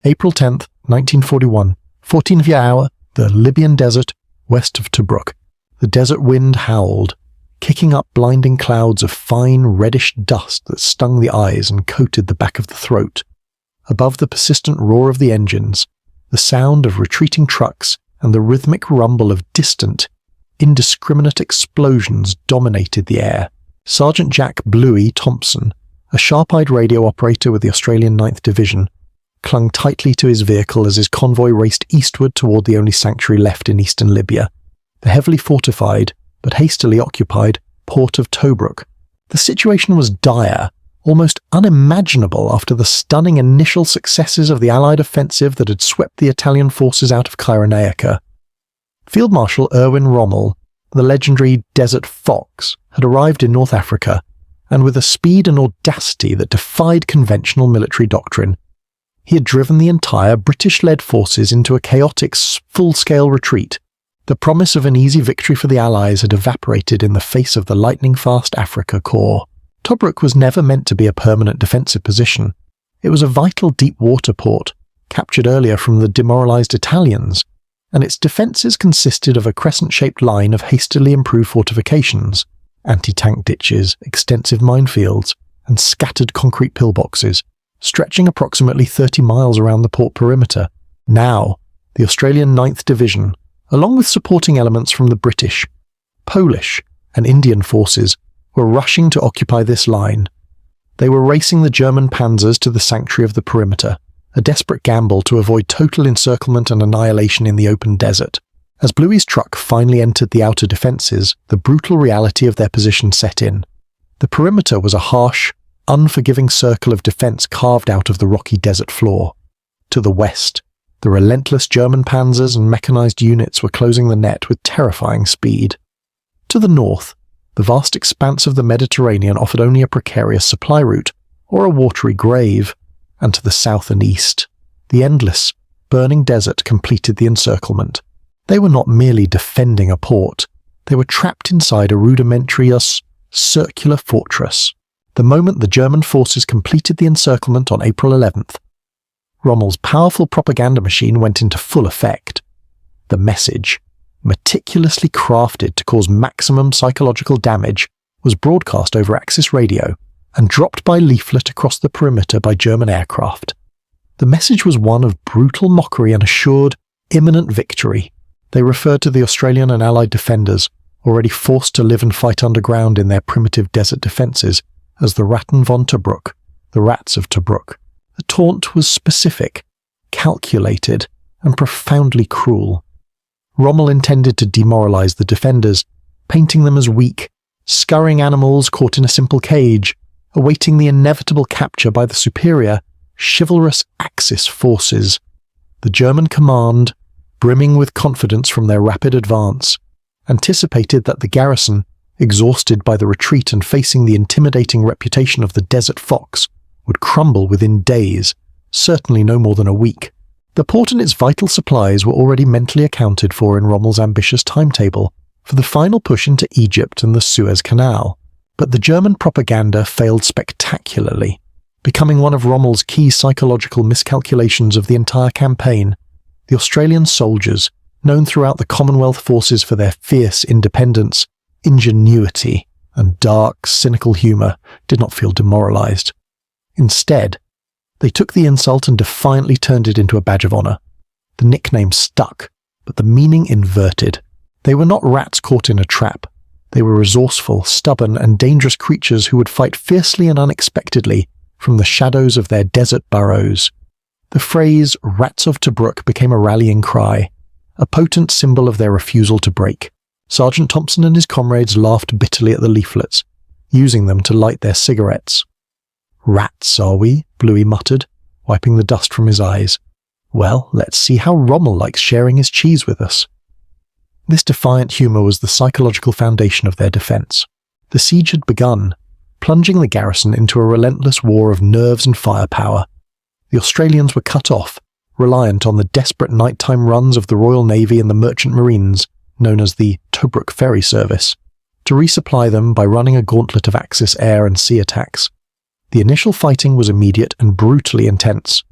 April 10th, 1941, 14th hour, the Libyan desert west of Tobruk. The desert wind howled, kicking up blinding clouds of fine reddish dust that stung the eyes and coated the back of the throat. Above the persistent roar of the engines, the sound of retreating trucks and the rhythmic rumble of distant, indiscriminate explosions dominated the air. Sergeant Jack Bluey Thompson, a sharp-eyed radio operator with the Australian 9th Division, clung tightly to his vehicle as his convoy raced eastward toward the only sanctuary left in eastern Libya, the heavily fortified, but hastily occupied, port of Tobruk. The situation was dire, almost unimaginable after the stunning initial successes of the Allied offensive that had swept the Italian forces out of Cyrenaica. Field Marshal Erwin Rommel, the legendary Desert Fox, had arrived in North Africa, and with a speed and audacity that defied conventional military doctrine, he had driven the entire British-led forces into a chaotic, full-scale retreat. The promise of an easy victory for the Allies had evaporated in the face of the lightning-fast Africa Corps. Tobruk was never meant to be a permanent defensive position. It was a vital deep-water port, captured earlier from the demoralized Italians, and its defences consisted of a crescent-shaped line of hastily improved fortifications, anti-tank ditches, extensive minefields, and scattered concrete pillboxes, stretching approximately 30 miles around the port perimeter. Now, the Australian 9th Division, along with supporting elements from the British, Polish, and Indian forces, were rushing to occupy this line. They were racing the German Panzers to the sanctuary of the perimeter, a desperate gamble to avoid total encirclement and annihilation in the open desert. As Bluey's truck finally entered the outer defences, the brutal reality of their position set in. The perimeter was a harsh, unforgiving circle of defence carved out of the rocky desert floor. To the west, the relentless German panzers and mechanised units were closing the net with terrifying speed. To the north, the vast expanse of the Mediterranean offered only a precarious supply route, or a watery grave, and to the south and east, the endless, burning desert completed the encirclement. They were not merely defending a port, they were trapped inside a rudimentary, circular fortress. The moment the German forces completed the encirclement on April 11th, Rommel's powerful propaganda machine went into full effect. The message, meticulously crafted to cause maximum psychological damage, was broadcast over Axis radio and dropped by leaflet across the perimeter by German aircraft. The message was one of brutal mockery and assured imminent victory. They referred to the Australian and Allied defenders, already forced to live and fight underground in their primitive desert defences, as the Ratten von Tobruk, the Rats of Tobruk. The taunt was specific, calculated, and profoundly cruel. Rommel intended to demoralise the defenders, painting them as weak, scurrying animals caught in a simple cage, awaiting the inevitable capture by the superior, chivalrous Axis forces. The German command, brimming with confidence from their rapid advance, anticipated that the garrison, exhausted by the retreat and facing the intimidating reputation of the Desert Fox, would crumble within days, certainly no more than a week. The port and its vital supplies were already mentally accounted for in Rommel's ambitious timetable for the final push into Egypt and the Suez Canal. But the German propaganda failed spectacularly, becoming one of Rommel's key psychological miscalculations of the entire campaign. The Australian soldiers, known throughout the Commonwealth forces for their fierce independence, ingenuity, and dark, cynical humour, did not feel demoralised. Instead, they took the insult and defiantly turned it into a badge of honour. The nickname stuck, but the meaning inverted. They were not rats caught in a trap. They were resourceful, stubborn, and dangerous creatures who would fight fiercely and unexpectedly from the shadows of their desert burrows. The phrase "Rats of Tobruk" became a rallying cry, a potent symbol of their refusal to break. Sergeant Thompson and his comrades laughed bitterly at the leaflets, using them to light their cigarettes. "Rats, are we?" Bluey muttered, wiping the dust from his eyes. "Well, let's see how Rommel likes sharing his cheese with us." This defiant humour was the psychological foundation of their defence. The siege had begun, plunging the garrison into a relentless war of nerves and firepower. The Australians were cut off, reliant on the desperate nighttime runs of the Royal Navy and the Merchant Marines, known as the Tobruk Ferry Service, to resupply them by running a gauntlet of Axis air and sea attacks. The initial fighting was immediate and brutally intense.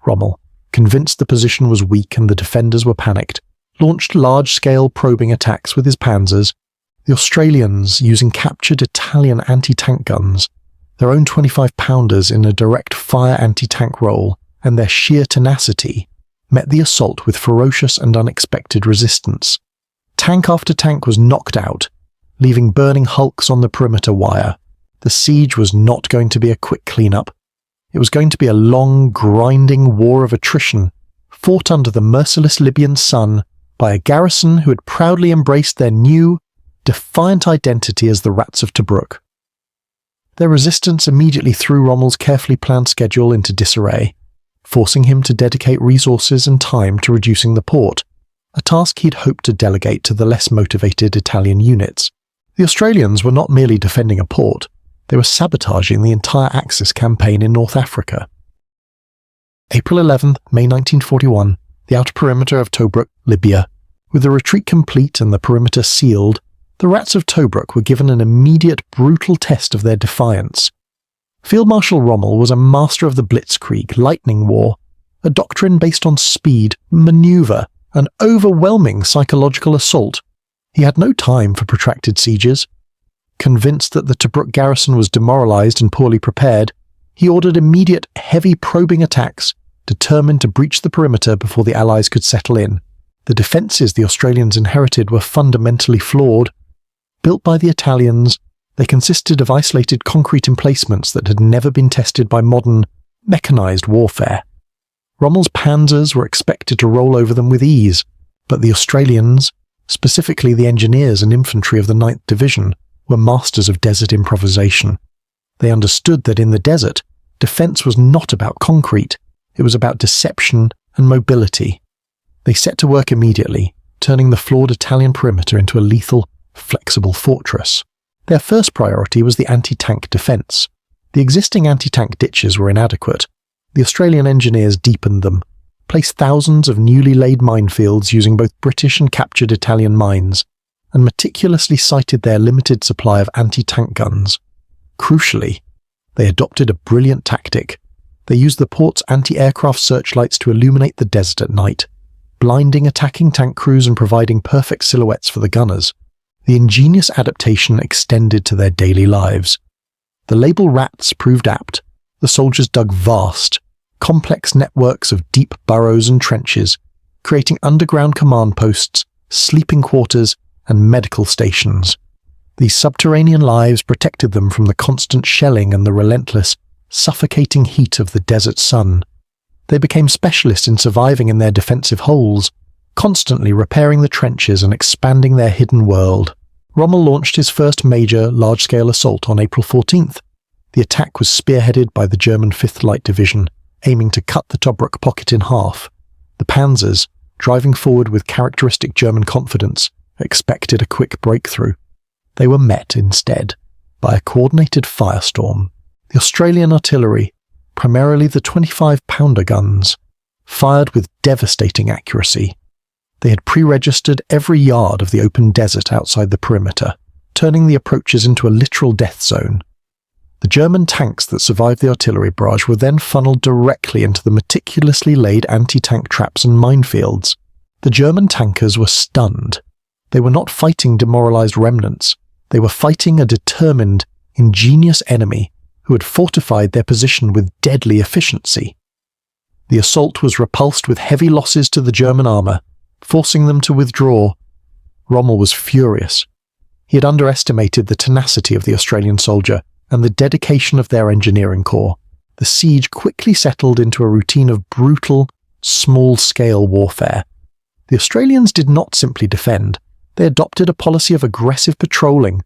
Rommel, convinced the position was weak and the defenders were panicked, launched large-scale probing attacks with his Panzers. The Australians, using captured Italian anti-tank guns, their own 25-pounders in a direct fire anti-tank role, and their sheer tenacity, met the assault with ferocious and unexpected resistance. Tank after tank was knocked out, leaving burning hulks on the perimeter wire. The siege was not going to be a quick cleanup. It was going to be a long, grinding war of attrition, fought under the merciless Libyan sun by a garrison who had proudly embraced their new, defiant identity as the Rats of Tobruk. Their resistance immediately threw Rommel's carefully planned schedule into disarray, forcing him to dedicate resources and time to reducing the port, a task he'd hoped to delegate to the less motivated Italian units. The Australians were not merely defending a port, they were sabotaging the entire Axis campaign in North Africa. April 11th, May 1941, the outer perimeter of Tobruk, Libya. With the retreat complete and the perimeter sealed, the Rats of Tobruk were given an immediate, brutal test of their defiance. Field Marshal Rommel was a master of the blitzkrieg, lightning war, a doctrine based on speed, maneuver, and overwhelming psychological assault. He had no time for protracted sieges. Convinced that the Tobruk garrison was demoralized and poorly prepared, he ordered immediate, heavy probing attacks, determined to breach the perimeter before the Allies could settle in. The defences the Australians inherited were fundamentally flawed. Built by the Italians, they consisted of isolated concrete emplacements that had never been tested by modern, mechanized warfare. Rommel's Panzers were expected to roll over them with ease, but the Australians, specifically the engineers and infantry of the 9th Division, were masters of desert improvisation. They understood that in the desert, defence was not about concrete, it was about deception and mobility. They set to work immediately, turning the flawed Italian perimeter into a lethal, flexible fortress. Their first priority was the anti-tank defence. The existing anti-tank ditches were inadequate. The Australian engineers deepened them, placed thousands of newly laid minefields using both British and captured Italian mines, and meticulously sighted their limited supply of anti-tank guns. Crucially, they adopted a brilliant tactic. They used the port's anti-aircraft searchlights to illuminate the desert at night, blinding attacking tank crews and providing perfect silhouettes for the gunners. The ingenious adaptation extended to their daily lives. The label Rats proved apt. The soldiers dug vast, complex networks of deep burrows and trenches, creating underground command posts, sleeping quarters, and medical stations. These subterranean lives protected them from the constant shelling and the relentless, suffocating heat of the desert sun. They became specialists in surviving in their defensive holes, constantly repairing the trenches and expanding their hidden world. Rommel launched his first major, large-scale assault on April 14th. The attack was spearheaded by the German 5th Light Division, aiming to cut the Tobruk pocket in half. The Panzers, driving forward with characteristic German confidence, expected a quick breakthrough. They were met, instead, by a coordinated firestorm. The Australian artillery, primarily the 25-pounder guns, fired with devastating accuracy. They had pre-registered every yard of the open desert outside the perimeter, turning the approaches into a literal death zone. The German tanks that survived the artillery barrage were then funneled directly into the meticulously laid anti-tank traps and minefields. The German tankers were stunned. They were not fighting demoralized remnants. They were fighting a determined, ingenious enemy who had fortified their position with deadly efficiency. The assault was repulsed with heavy losses to the German armour, forcing them to withdraw. Rommel was furious. He had underestimated the tenacity of the Australian soldier and the dedication of their engineering corps. The siege quickly settled into a routine of brutal, small-scale warfare. The Australians did not simply defend. They adopted a policy of aggressive patrolling.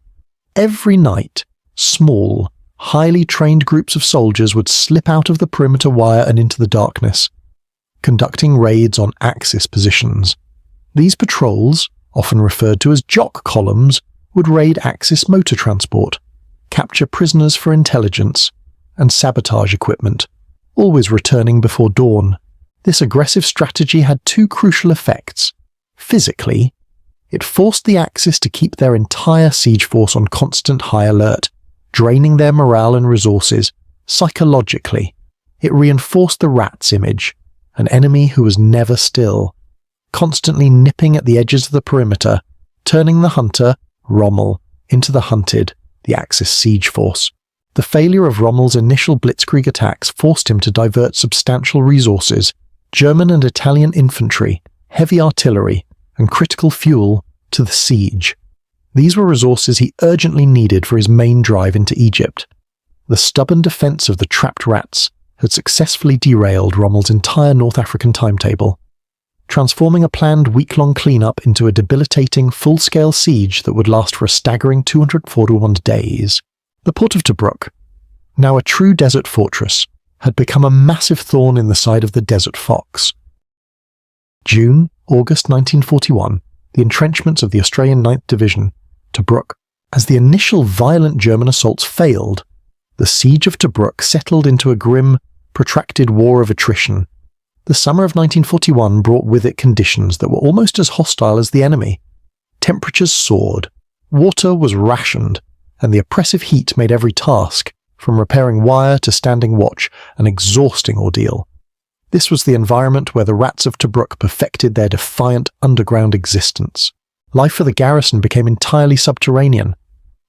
Every night, small, highly trained groups of soldiers would slip out of the perimeter wire and into the darkness, conducting raids on Axis positions. These patrols, often referred to as jock columns, would raid Axis motor transport, capture prisoners for intelligence, and sabotage equipment, always returning before dawn. This aggressive strategy had two crucial effects. Physically, it forced the Axis to keep their entire siege force on constant high alert, draining their morale and resources. Psychologically, it reinforced the Rats image, an enemy who was never still, constantly nipping at the edges of the perimeter, turning the hunter, Rommel, into the hunted, the Axis siege force. The failure of Rommel's initial blitzkrieg attacks forced him to divert substantial resources, German and Italian infantry, heavy artillery, and critical fuel, to the siege. These were resources he urgently needed for his main drive into Egypt. The stubborn defence of the trapped rats had successfully derailed Rommel's entire North African timetable, transforming a planned week-long cleanup into a debilitating, full-scale siege that would last for a staggering 241 days. The port of Tobruk, now a true desert fortress, had become a massive thorn in the side of the desert fox. August 1941, the entrenchments of the Australian 9th Division, Tobruk. As the initial violent German assaults failed, the Siege of Tobruk settled into a grim, protracted war of attrition. The summer of 1941 brought with it conditions that were almost as hostile as the enemy. Temperatures soared, water was rationed, and the oppressive heat made every task, from repairing wire to standing watch, an exhausting ordeal. This was the environment where the rats of Tobruk perfected their defiant underground existence. Life for the garrison became entirely subterranean.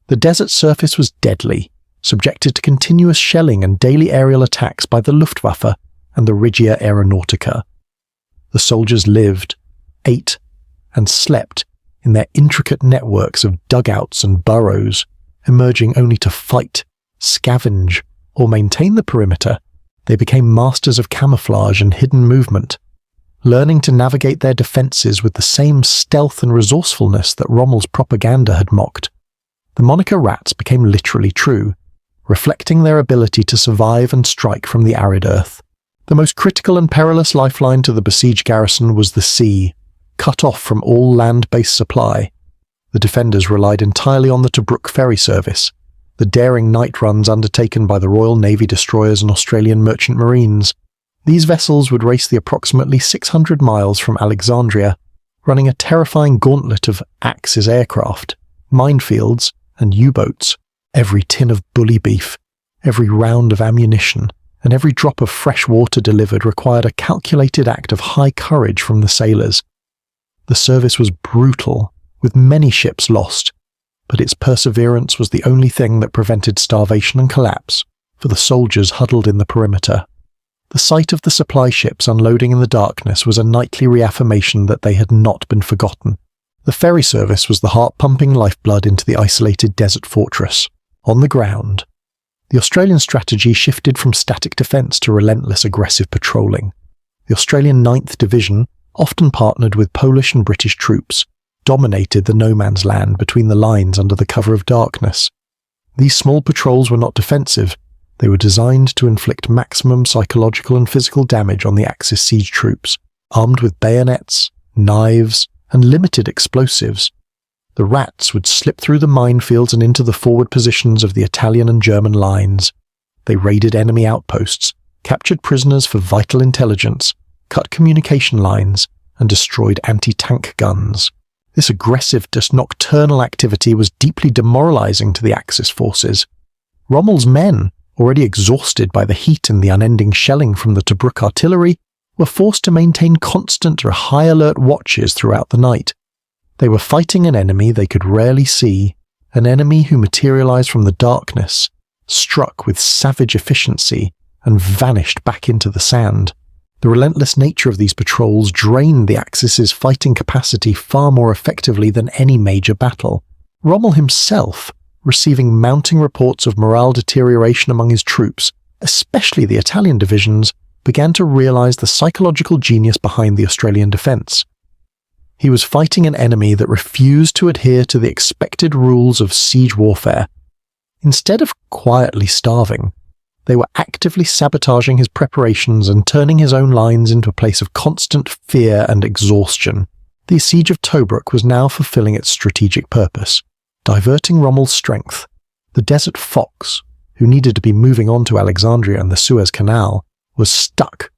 The desert surface was deadly, subjected to continuous shelling and daily aerial attacks by the Luftwaffe and the Regia Aeronautica. The soldiers lived, ate, and slept in their intricate networks of dugouts and burrows, emerging only to fight, scavenge, or maintain the perimeter. They became masters of camouflage and hidden movement, learning to navigate their defences with the same stealth and resourcefulness that Rommel's propaganda had mocked. The moniker rats became literally true, reflecting their ability to survive and strike from the arid earth. The most critical and perilous lifeline to the besieged garrison was the sea, cut off from all land-based supply. The defenders relied entirely on the Tobruk ferry service, the daring night runs undertaken by the Royal Navy destroyers and Australian merchant marines. These vessels would race the approximately 600 miles from Alexandria, running a terrifying gauntlet of Axis aircraft, minefields, and U-boats. Every tin of bully beef, every round of ammunition, and every drop of fresh water delivered required a calculated act of high courage from the sailors. The service was brutal, with many ships lost, but its perseverance was the only thing that prevented starvation and collapse for the soldiers huddled in the perimeter. The sight of the supply ships unloading in the darkness was a nightly reaffirmation that they had not been forgotten. The ferry service was the heart-pumping lifeblood into the isolated desert fortress. On the ground, the Australian strategy shifted from static defence to relentless aggressive patrolling. The Australian 9th Division, often partnered with Polish and British troops, dominated the no-man's land between the lines under the cover of darkness. These small patrols were not defensive. They were designed to inflict maximum psychological and physical damage on the Axis siege troops, armed with bayonets, knives, and limited explosives. The rats would slip through the minefields and into the forward positions of the Italian and German lines. They raided enemy outposts, captured prisoners for vital intelligence, cut communication lines, and destroyed anti-tank guns. This aggressive, nocturnal activity was deeply demoralizing to the Axis forces. Rommel's men, already exhausted by the heat and the unending shelling from the Tobruk artillery, were forced to maintain constant or high-alert watches throughout the night. They were fighting an enemy they could rarely see, an enemy who materialized from the darkness, struck with savage efficiency, and vanished back into the sand. The relentless nature of these patrols drained the Axis's fighting capacity far more effectively than any major battle. Rommel himself, receiving mounting reports of morale deterioration among his troops, especially the Italian divisions, began to realize the psychological genius behind the Australian defense. He was fighting an enemy that refused to adhere to the expected rules of siege warfare. Instead of quietly starving, they were actively sabotaging his preparations and turning his own lines into a place of constant fear and exhaustion. The Siege of Tobruk was now fulfilling its strategic purpose, diverting Rommel's strength. The desert fox, who needed to be moving on to Alexandria and the Suez Canal, was stuck.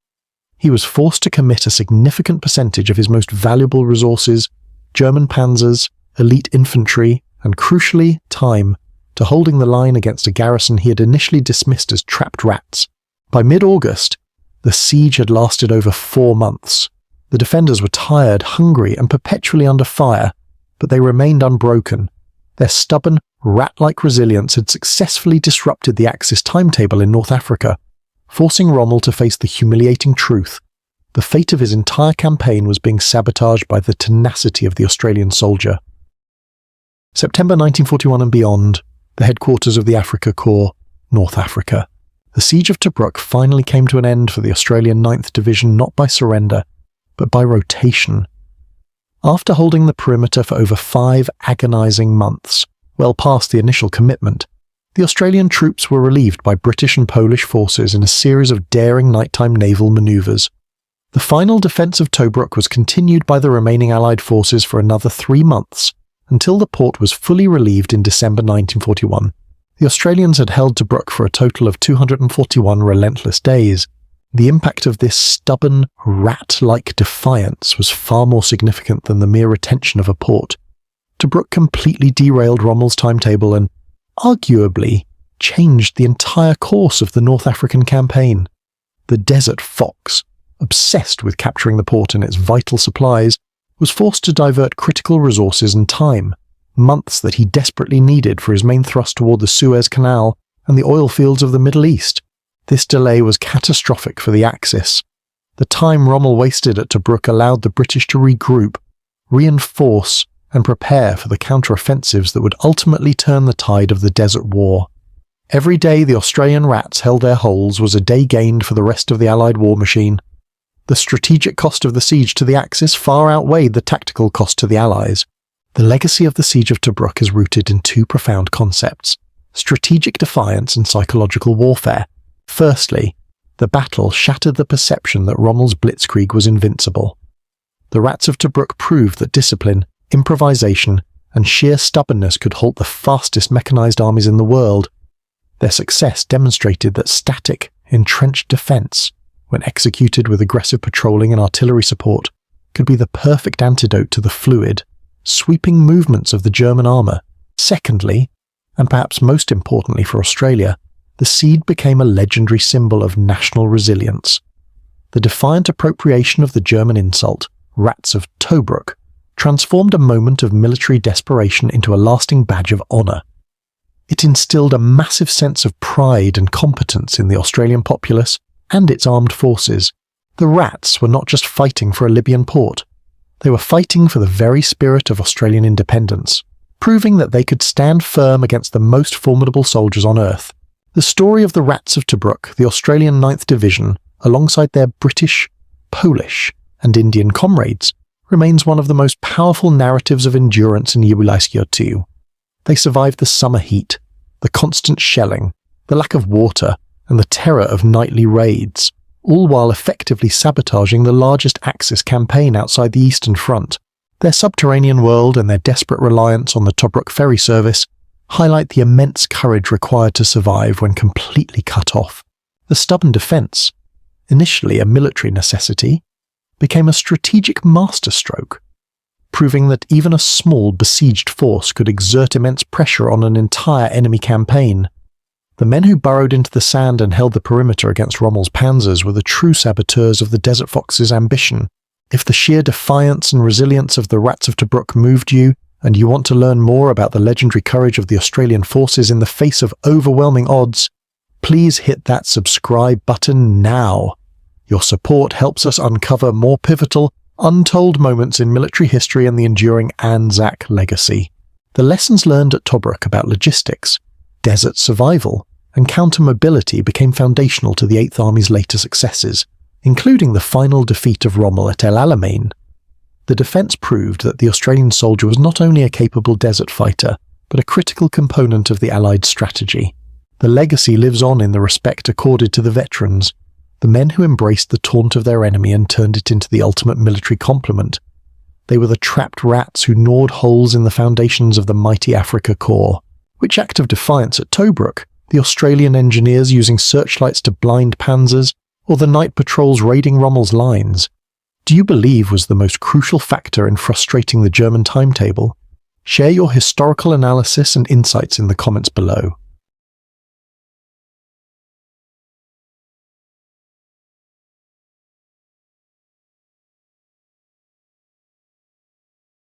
He was forced to commit a significant percentage of his most valuable resources, German panzers, elite infantry, and crucially, time, to holding the line against a garrison he had initially dismissed as trapped rats. By mid-August, The siege had lasted over 4 months. The defenders were tired, hungry, and perpetually under fire, but they remained unbroken. Their stubborn, rat-like resilience had successfully disrupted the Axis timetable in North Africa, forcing Rommel to face the humiliating truth. The fate of his entire campaign was being sabotaged by the tenacity of the Australian soldier. September 1941 and beyond, the headquarters of the Afrika Korps, North Africa. The Siege of Tobruk finally came to an end for the Australian 9th Division not by surrender, but by rotation. After holding the perimeter for over 5 agonizing months, well past the initial commitment, the Australian troops were relieved by British and Polish forces in a series of daring nighttime naval maneuvers. The final defence of Tobruk was continued by the remaining Allied forces for another 3 months, until the port was fully relieved in December 1941. The Australians had held Tobruk for a total of 241 relentless days. The impact of this stubborn, rat-like defiance was far more significant than the mere retention of a port. Tobruk completely derailed Rommel's timetable and, arguably, changed the entire course of the North African campaign. The Desert Fox, obsessed with capturing the port and its vital supplies, was forced to divert critical resources and time, months that he desperately needed for his main thrust toward the Suez Canal and the oil fields of the Middle East. This delay was catastrophic for the Axis. The time Rommel wasted at Tobruk allowed the British to regroup, reinforce, and prepare for the counter-offensives that would ultimately turn the tide of the Desert War. Every day the Australian rats held their holes was a day gained for the rest of the Allied war machine. The strategic cost of the siege to the Axis far outweighed the tactical cost to the Allies. The legacy of the Siege of Tobruk is rooted in 2 profound concepts: strategic defiance and psychological warfare. Firstly, the battle shattered the perception that Rommel's blitzkrieg was invincible. The rats of Tobruk proved that discipline, improvisation, and sheer stubbornness could halt the fastest mechanized armies in the world. Their success demonstrated that static, entrenched defense, when executed with aggressive patrolling and artillery support, could be the perfect antidote to the fluid, sweeping movements of the German armour. Secondly, and perhaps most importantly for Australia, the siege became a legendary symbol of national resilience. The defiant appropriation of the German insult, Rats of Tobruk, transformed a moment of military desperation into a lasting badge of honour. It instilled a massive sense of pride and competence in the Australian populace and its armed forces. The Rats were not just fighting for a Libyan port. They were fighting for the very spirit of Australian independence, proving that they could stand firm against the most formidable soldiers on Earth. The story of the Rats of Tobruk, the Australian 9th Division, alongside their British, Polish, and Indian comrades, remains one of the most powerful narratives of endurance in jubiläiskiertu. They survived the summer heat, the constant shelling, the lack of water, and the terror of nightly raids, all while effectively sabotaging the largest Axis campaign outside the Eastern Front. Their subterranean world and their desperate reliance on the Tobruk ferry service highlight the immense courage required to survive when completely cut off. The stubborn defence, initially a military necessity, became a strategic masterstroke, proving that even a small besieged force could exert immense pressure on an entire enemy campaign. The men who burrowed into the sand and held the perimeter against Rommel's Panzers were the true saboteurs of the Desert Fox's ambition. If the sheer defiance and resilience of the Rats of Tobruk moved you, and you want to learn more about the legendary courage of the Australian forces in the face of overwhelming odds, please hit that subscribe button now. Your support helps us uncover more pivotal, untold moments in military history and the enduring Anzac legacy. The lessons learned at Tobruk about logistics, desert survival, and counter-mobility became foundational to the 8th Army's later successes, including the final defeat of Rommel at El Alamein. The defence proved that the Australian soldier was not only a capable desert fighter, but a critical component of the Allied strategy. The legacy lives on in the respect accorded to the veterans, the men who embraced the taunt of their enemy and turned it into the ultimate military compliment. They were the trapped rats who gnawed holes in the foundations of the mighty Afrika Korps. Which act of defiance at Tobruk, the Australian engineers using searchlights to blind Panzers, or the night patrols raiding Rommel's lines, do you believe was the most crucial factor in frustrating the German timetable? Share your historical analysis and insights in the comments below.